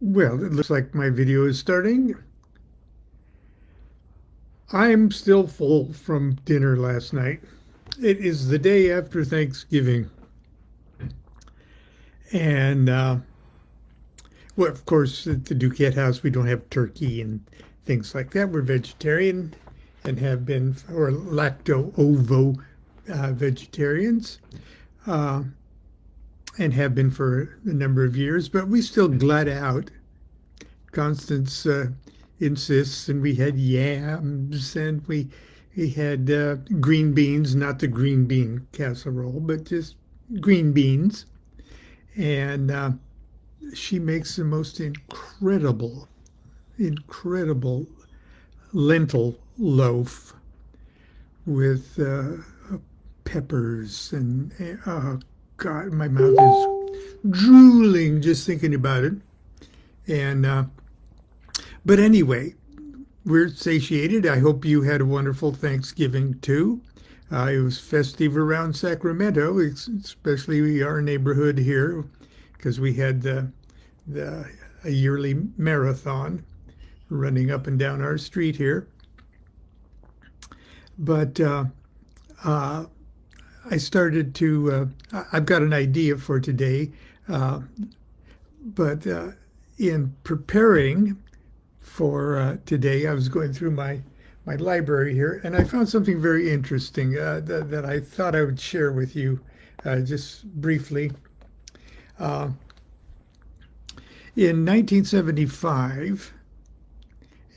Well, it looks like my video is starting. I'm still full from dinner last night. It is the day after Thanksgiving. And, well, of course, at the DuQuette house, we don't have turkey and things like that. We're vegetarian and have been, or lacto-ovo vegetarians, uh, and have been for a number of years. But we still glut out. Constance insists, and we had yams, and we had green beans, not the green bean casserole, but just green beans. And she makes the most incredible lentil loaf with peppers and God, my mouth is drooling just thinking about it. And but anyway, we're satiated. I hope you had a wonderful Thanksgiving too. It was festive around Sacramento, especially our neighborhood here, because we had the a yearly marathon running up and down our street here. But uh, I started to. I've got an idea for today, uh, but in preparing for today, I was going through my library here, and I found something very interesting that I thought I would share with you just briefly. Uh, in 1975,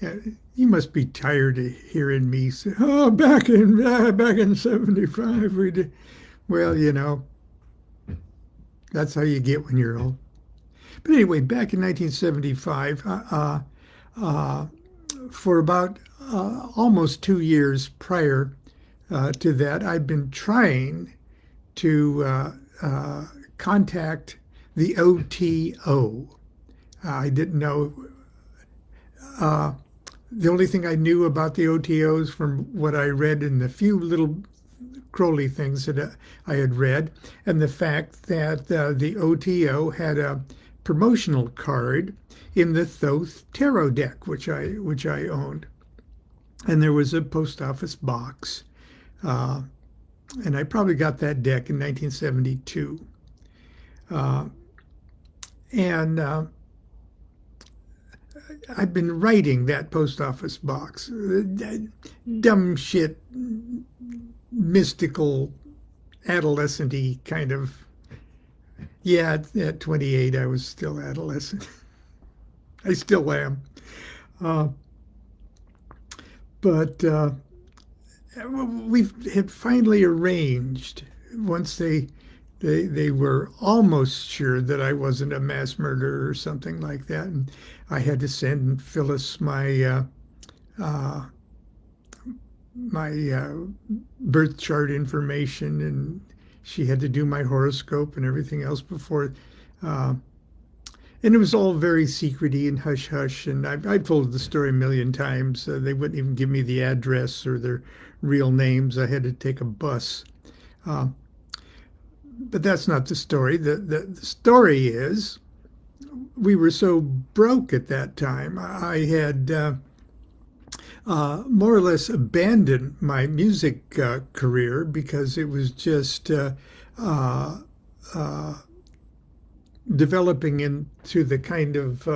uh, you must be tired of hearing me say, "Oh, back in '75, we did." Well, that's how you get when you're old. But anyway, back in 1975, uh, for about almost 2 years prior to that, I'd been trying to contact the OTO. I didn't know. Uh, the only thing I knew about the OTOs from what I read in the few little Crowley things that I had read, and the fact that the OTO had a promotional card in the Thoth Tarot deck, which I owned, and there was a post office box, uh, and I probably got that deck in 1972, uh, and I've been writing that post office box, dumb shit, mystical, adolescent-y kind of. Yeah, at 28, I was still adolescent. I still am. Uh, but we had finally arranged once they were almost sure that I wasn't a mass murderer or something like that, and I had to send Phyllis uh, my birth chart information, and she had to do my horoscope and everything else before. Uh, and it was all very secrety and hush hush. And I've told the story a million times. They wouldn't even give me the address or their real names. I had to take a bus. Uh, but that's not the story. The story is we were so broke at that time. I had more or less abandoned my music career because it was just uh, uh, developing into the kind of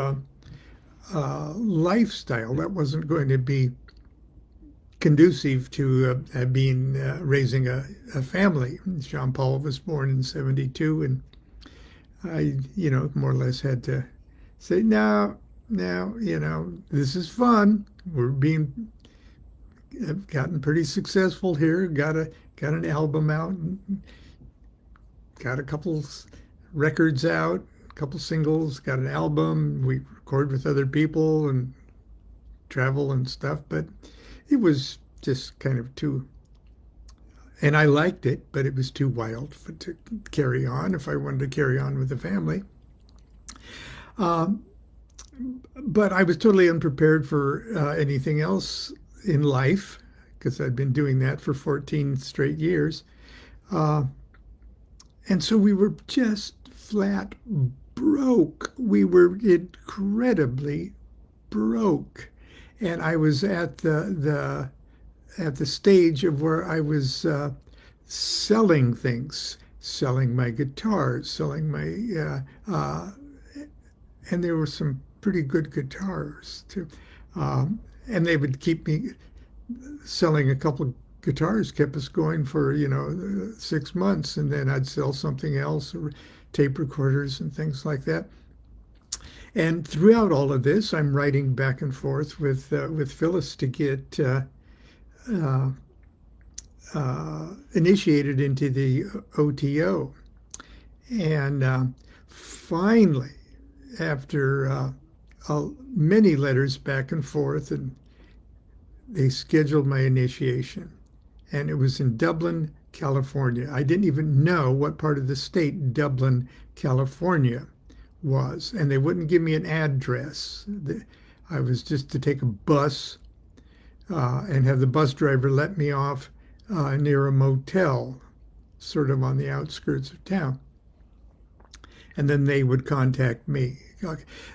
lifestyle that wasn't going to be conducive to being raising a family. Jean Paul was born in '72, and I, more or less had to say, no, now, this is fun. Have gotten pretty successful here. Got an album out, got a couple records out, a couple singles, got an album. We record with other people and travel and stuff, but it was just kind of too, and I liked it, but it was too wild to carry on if I wanted to carry on with the family. Um, but I was totally unprepared for anything else in life because I'd been doing that for 14 straight years. Uh, and so we were just flat broke. We were incredibly broke. And I was at the stage of where I was selling things, selling my guitars, selling my and there were some pretty good guitars too. And they would keep me selling a couple of guitars, kept us going for 6 months, and then I'd sell something else, or tape recorders and things like that. And throughout all of this, I'm writing back and forth with Phyllis to get uh, initiated into the OTO. And finally, after many letters back and forth, and they scheduled my initiation. And it was in Dublin, California. I didn't even know what part of the state Dublin, California was. And they wouldn't give me an address. I was just to take a bus and have the bus driver let me off near a motel, sort of on the outskirts of town. And then they would contact me.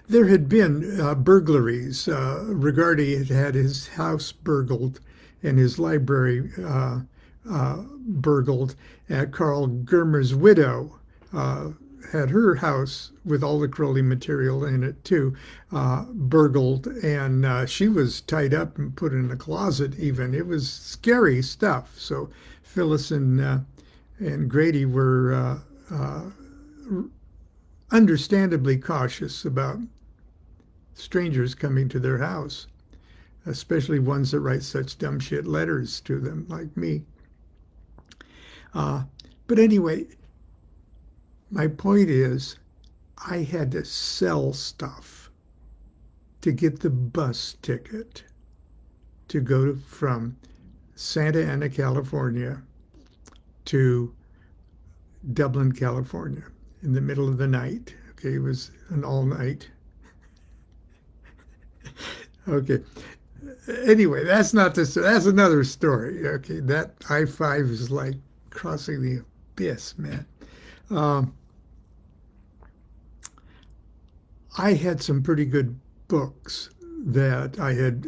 There had been burglaries. Rigardi had had his house burgled and his library burgled. Carl Germer's widow had her house with all the Crowley material in it too, burgled, and she was tied up and put in a closet even. It was scary stuff. So Phyllis and Grady were understandably cautious about strangers coming to their house, especially ones that write such dumb shit letters to them like me. But anyway, my point is, I had to sell stuff to get the bus ticket to go from Santa Ana, California to Dublin, California in the middle of the night. Okay, it was an all night. Okay. Anyway, that's not this. That's another story. Okay, that I-5 is like crossing the abyss, man. I had some pretty good books that I had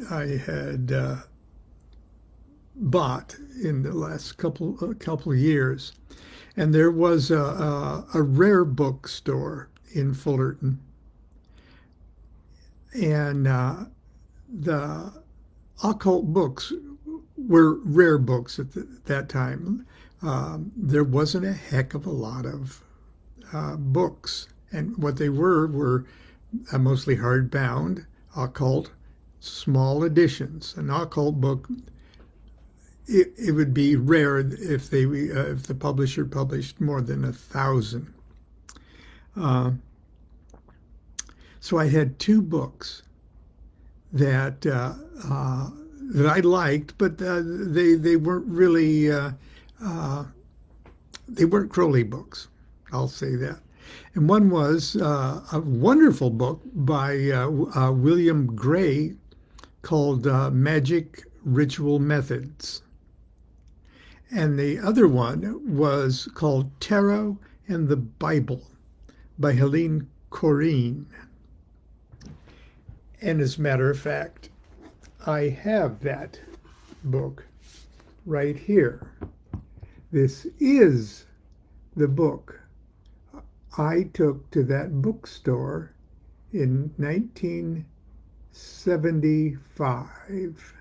bought in the last couple of years, and there was a rare bookstore in Fullerton, and the occult books were rare books at that time. There wasn't a heck of a lot of books, and what they were mostly hardbound, occult, small editions. An occult book, it would be rare if the publisher published more than 1,000. So I had two books that I liked, but they weren't really they weren't Crowley books. I'll say that. And one was a wonderful book by William Gray called Magic Ritual Methods. And the other one was called Tarot and the Bible by Helene Corrine. And as a matter of fact, I have that book right here. This is the book I took to that bookstore in 1975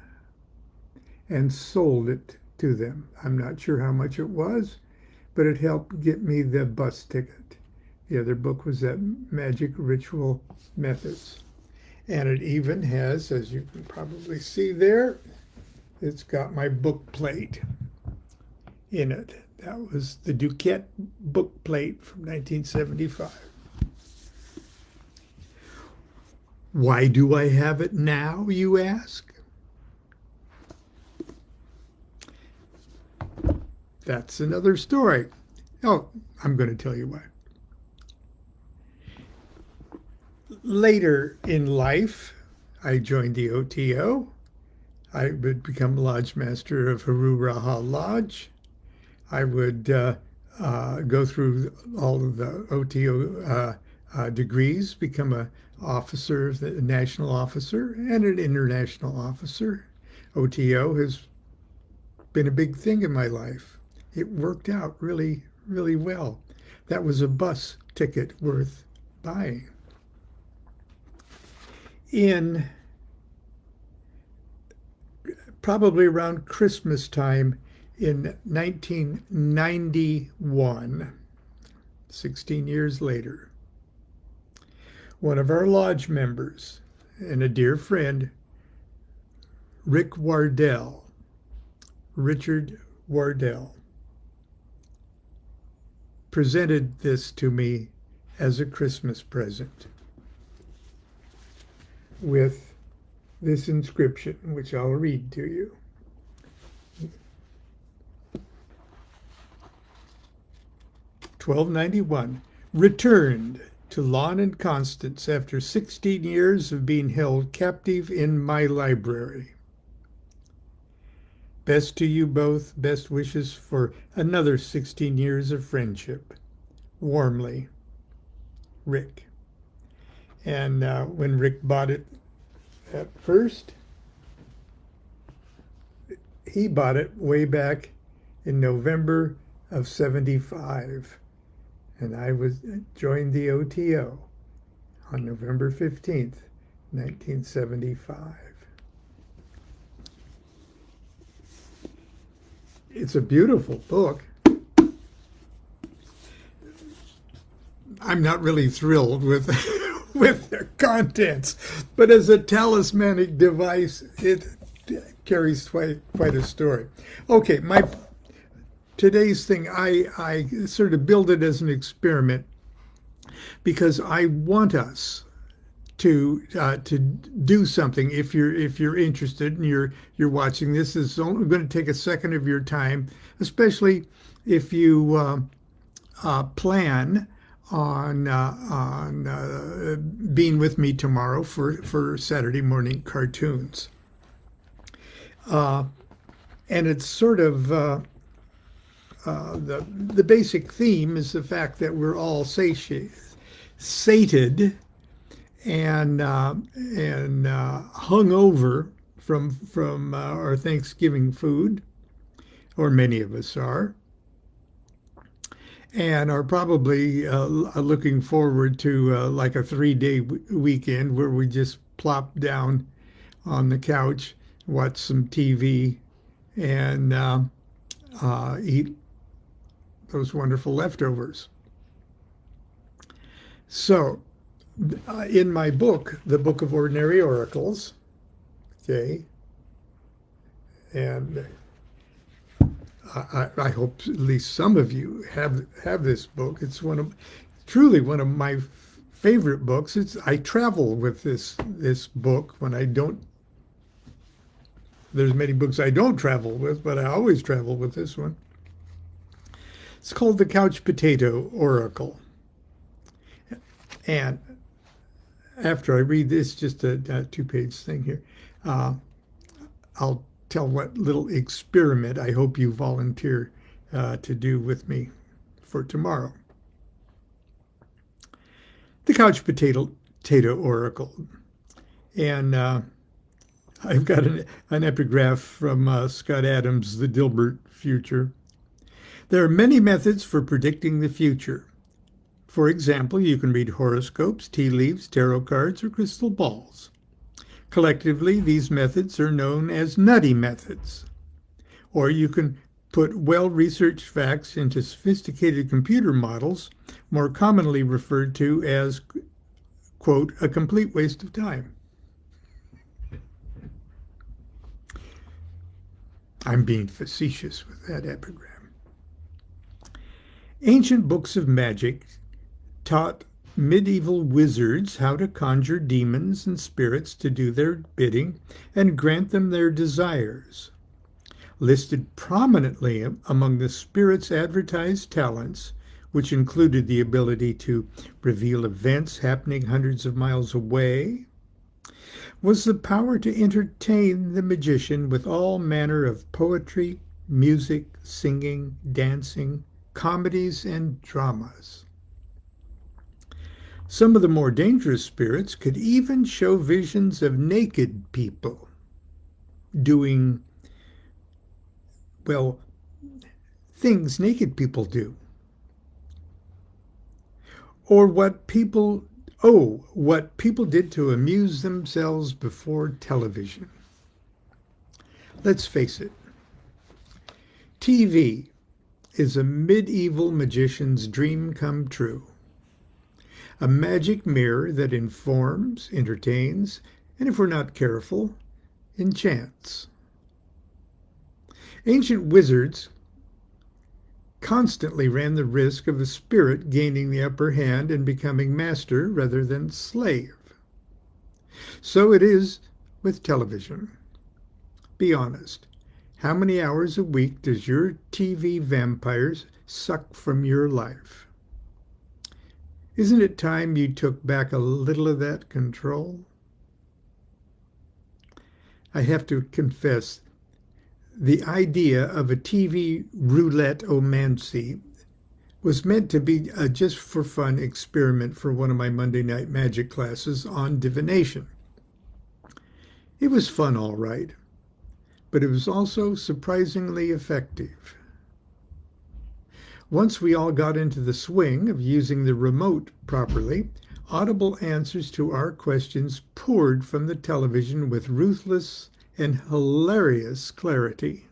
and sold it to them. I'm not sure how much it was, but it helped get me the bus ticket. The other book was that Magic Ritual Methods. And it even has, as you can probably see there, it's got my book plate in it. That was the DuQuette book plate from 1975. Why do I have it now, you ask? That's another story. Oh, I'm going to tell you why. Later in life, I joined the OTO. I would become Lodge Master of Haru Raha Lodge. I would go through all of the OTO degrees, become a officer, a national officer, and an international officer. OTO has been a big thing in my life. It worked out really, really well. That was a bus ticket worth buying. In probably around Christmas time in 1991, 16 years later, one of our lodge members and a dear friend, Richard Wardell, presented this to me as a Christmas present with this inscription, which I'll read to you. "1291, returned to Lon and Constance after 16 years of being held captive in my library. Best to you both, best wishes for another 16 years of friendship. Warmly, Rick." And when Rick bought it at first, he bought it way back in November of 75. And I joined the OTO on November 15th, 1975. It's a beautiful book. I'm not really thrilled with with the contents, but as a talismanic device, it carries quite a story. Okay, today's thing, I sort of build it as an experiment because I want us to do something. If you're interested and you're watching this, is only going to take a second of your time, especially if you plan on being with me tomorrow for Saturday morning cartoons. And it's sort of the basic theme is the fact that we're all sated and hung over from our Thanksgiving food, or many of us are, and are probably looking forward to like a 3-day weekend where we just plop down on the couch, watch some TV, and eat those wonderful leftovers. So, in my book, The Book of Ordinary Oracles, okay, and I hope at least some of you have this book. It's truly one of my favorite books. I travel with this book when I don't. There's many books I don't travel with, but I always travel with this one. It's called The Couch Potato Oracle. And after I read this, just a 2-page thing here, I'll tell what little experiment I hope you volunteer to do with me for tomorrow. The Couch Potato Oracle. And I've got an epigraph from Scott Adams' The Dilbert Future. There are many methods for predicting the future. For example, you can read horoscopes, tea leaves, tarot cards, or crystal balls. Collectively, these methods are known as nutty methods. Or you can put well-researched facts into sophisticated computer models, more commonly referred to as, quote, a complete waste of time. I'm being facetious with that epigram. Ancient books of magic taught medieval wizards how to conjure demons and spirits to do their bidding and grant them their desires. Listed prominently among the spirits' advertised talents, which included the ability to reveal events happening hundreds of miles away, was the power to entertain the magician with all manner of poetry, music, singing, dancing, comedies, and dramas. Some of the more dangerous spirits could even show visions of naked people doing, well, things naked people do. Or what people did to amuse themselves before television. Let's face it, TV is a medieval magician's dream come true. A magic mirror that informs, entertains, and if we're not careful, enchants. Ancient wizards constantly ran the risk of a spirit gaining the upper hand and becoming master rather than slave. So it is with television. Be honest. How many hours a week does your TV vampires suck from your life? Isn't it time you took back a little of that control? I have to confess, the idea of a TV roulette-omancy was meant to be a just for fun experiment for one of my Monday night magic classes on divination. It was fun, all right, but it was also surprisingly effective. Once we all got into the swing of using the remote properly, audible answers to our questions poured from the television with ruthless and hilarious clarity.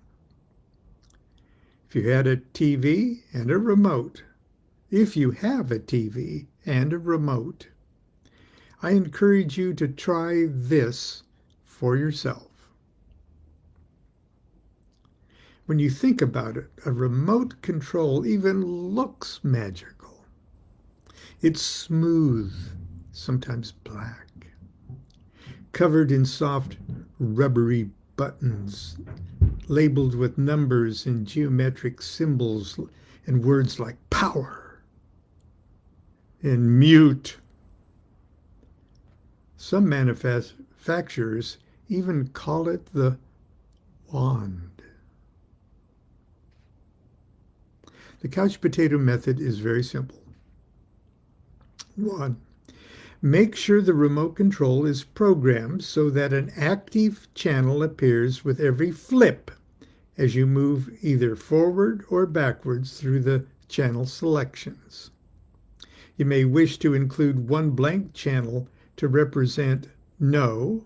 If you had a TV and a remote, if you have a TV and a remote, I encourage you to try this for yourself. When you think about it, a remote control even looks magical. It's smooth, sometimes black, covered in soft, rubbery buttons, labeled with numbers and geometric symbols and words like power and mute. Some manufacturers even call it the wand. The couch potato method is very simple. 1. Make sure the remote control is programmed so that an active channel appears with every flip as you move either forward or backwards through the channel selections. You may wish to include one blank channel to represent no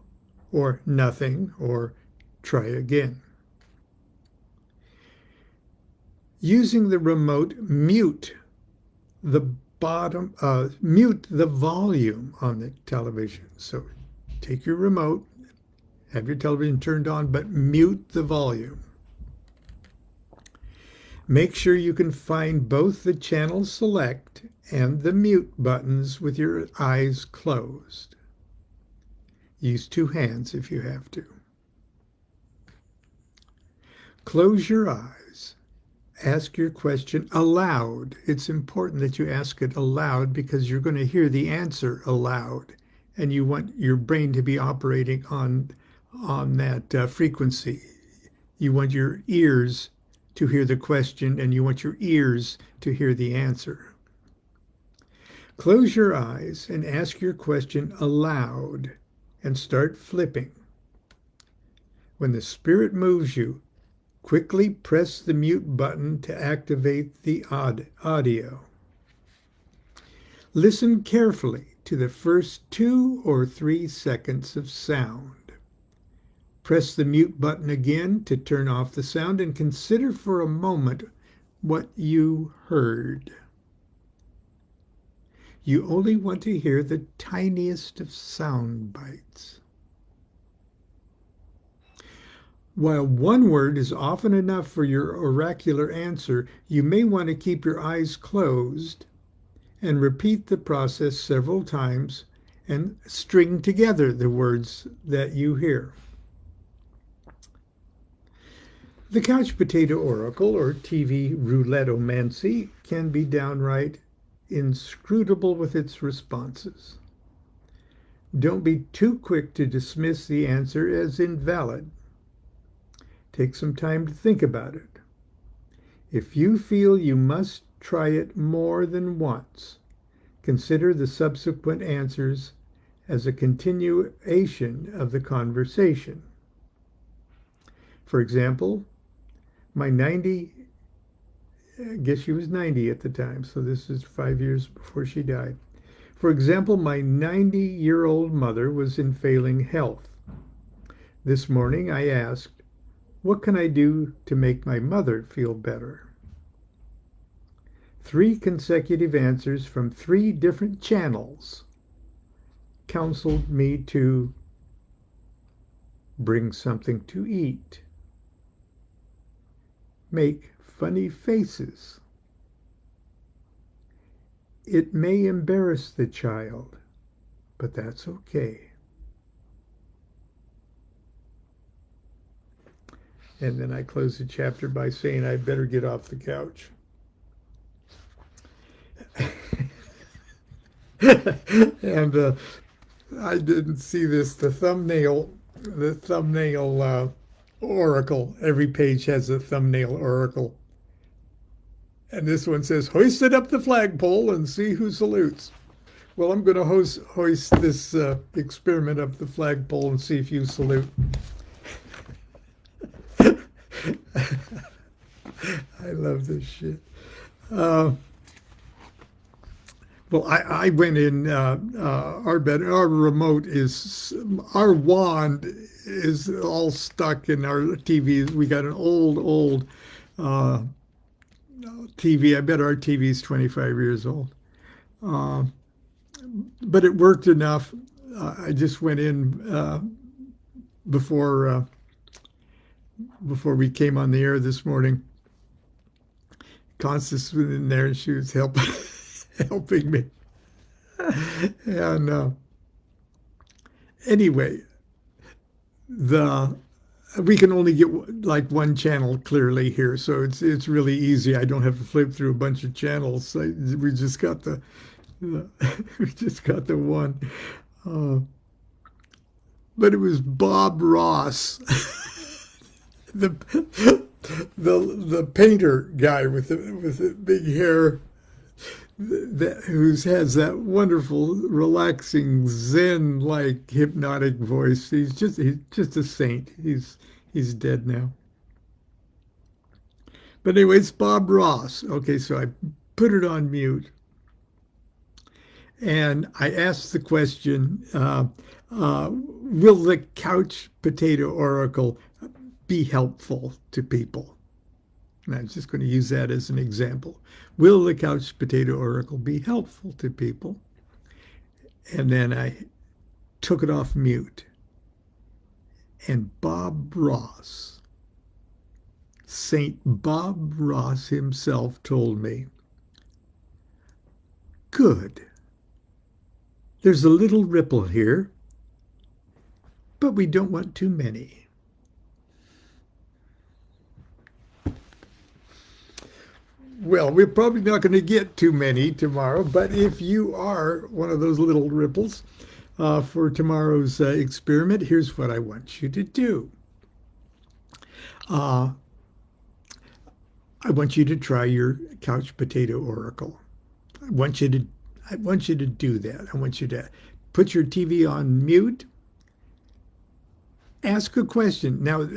or nothing or try again. Using the remote, mute the volume on the television. So take your remote, have your television turned on, but mute the volume. Make sure you can find both the channel select and the mute buttons with your eyes closed. Use 2 hands if you have to. Close your eyes. Ask your question aloud. It's important that you ask it aloud because you're going to hear the answer aloud, and you want your brain to be operating on that frequency. You want your ears to hear the question, and you want your ears to hear the answer. Close your eyes and ask your question aloud and start flipping. When the spirit moves you, quickly press the mute button to activate the audio. Listen carefully to the first 2 or 3 seconds of sound. Press the mute button again to turn off the sound and consider for a moment what you heard. You only want to hear the tiniest of sound bites. While one word is often enough for your oracular answer, you may want to keep your eyes closed and repeat the process several times and string together the words that you hear. The couch potato oracle, or TV roulette-omancy, can be downright inscrutable with its responses. Don't be too quick to dismiss the answer as invalid. Take some time to think about it. If you feel you must try it more than once, Consider the subsequent answers as a continuation of the conversation. For example, my 90, I guess she was 90 at the time, so this is 5 years before she died. For example, my 90-year-old mother was in failing health. This morning I asked, what can I do to make my mother feel better? 3 consecutive answers from 3 different channels counseled me to bring something to eat, make funny faces. It may embarrass the child, but that's okay. And then I close the chapter by saying I better get off the couch. And I didn't see this. The thumbnail oracle. Every page has a thumbnail oracle. And this one says, hoisted up the flagpole and see who salutes. Well, I'm going to hoist this experiment up the flagpole and see if you salute. I love this shit. Well, I went in our bed. Our remote is, our wand is all stuck in our TV. We got an old TV. I bet our TV is 25 years old. But it worked enough. I just went in before we came on the air this morning. Constance was in there and she was helping me. And anyway, we can only get like one channel clearly here, so it's really easy. I don't have to flip through a bunch of channels. We just got the one. But it was Bob Ross, the painter guy with the big hair, who has that wonderful, relaxing, Zen-like, hypnotic voice. He's just a saint. He's dead now. But anyway, it's Bob Ross. Okay, so I put it on mute, and I asked the question, will the couch potato oracle be helpful to people? And I'm just going to use that as an example. Will the couch potato oracle be helpful to people? And then I took it off mute. And Bob Ross, Saint Bob Ross himself, told me, good. There's a little ripple here, but we don't want too many. Well, we're probably not going to get too many tomorrow, but if you are one of those little ripples for tomorrow's experiment, here's what I want you to do. I want you to try your couch potato oracle. I want you to do that. I want you to put your TV on mute. Ask a question. Now,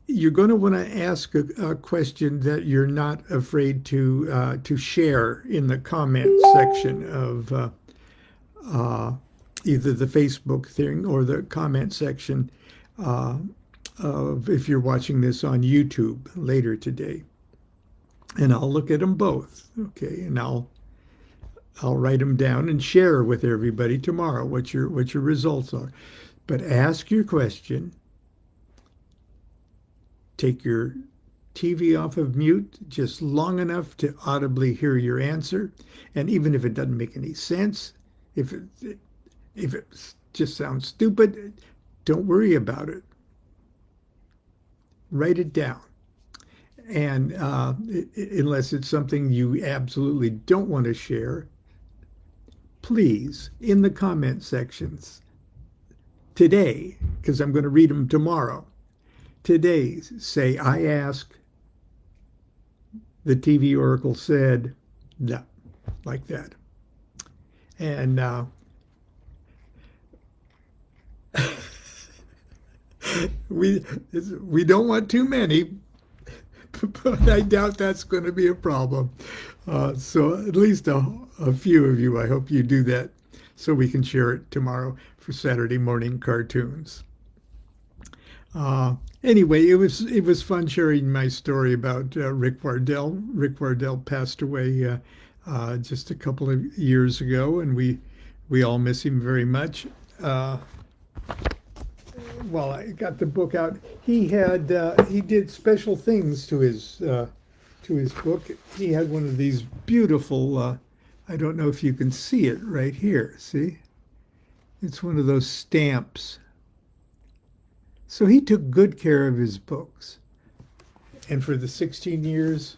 you're going to want to ask a question that you're not afraid to share in the comment section of either the Facebook thing or the comment section of if you're watching this on YouTube later today. And I'll look at them both, okay? And I'll write them down and share with everybody tomorrow what your results are. But ask your question. Take your TV off of mute just long enough to audibly hear your answer. And even if it doesn't make any sense, if it just sounds stupid, don't worry about it. Write it down. And unless it's something you absolutely don't want to share, please, in the comment sections today, because I'm going to read them tomorrow, today say, I ask, the TV oracle said, no, like that. And we we don't want too many, but I doubt that's going to be a problem. So at least a few of you, I hope you do that so we can share it tomorrow for Saturday morning cartoons. Anyway, it was fun sharing my story about Rick Wardell. Rick Wardell passed away just a couple of years ago, and we all miss him very much. Uh, well, I got the book out. He did special things to his book. He had one of these beautiful. I don't know if you can see it right here. See, it's one of those stamps. So he took good care of his books. And for the 16 years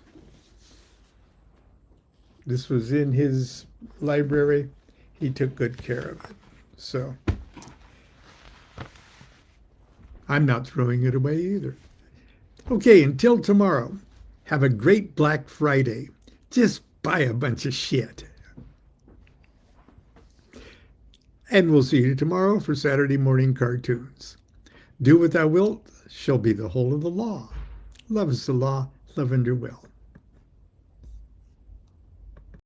this was in his library, he took good care of it. So I'm not throwing it away either. Okay, until tomorrow, have a great Black Friday. Just buy a bunch of shit. And we'll see you tomorrow for Saturday morning cartoons. Do what thou wilt shall be the whole of the law. Love is the law, love under will.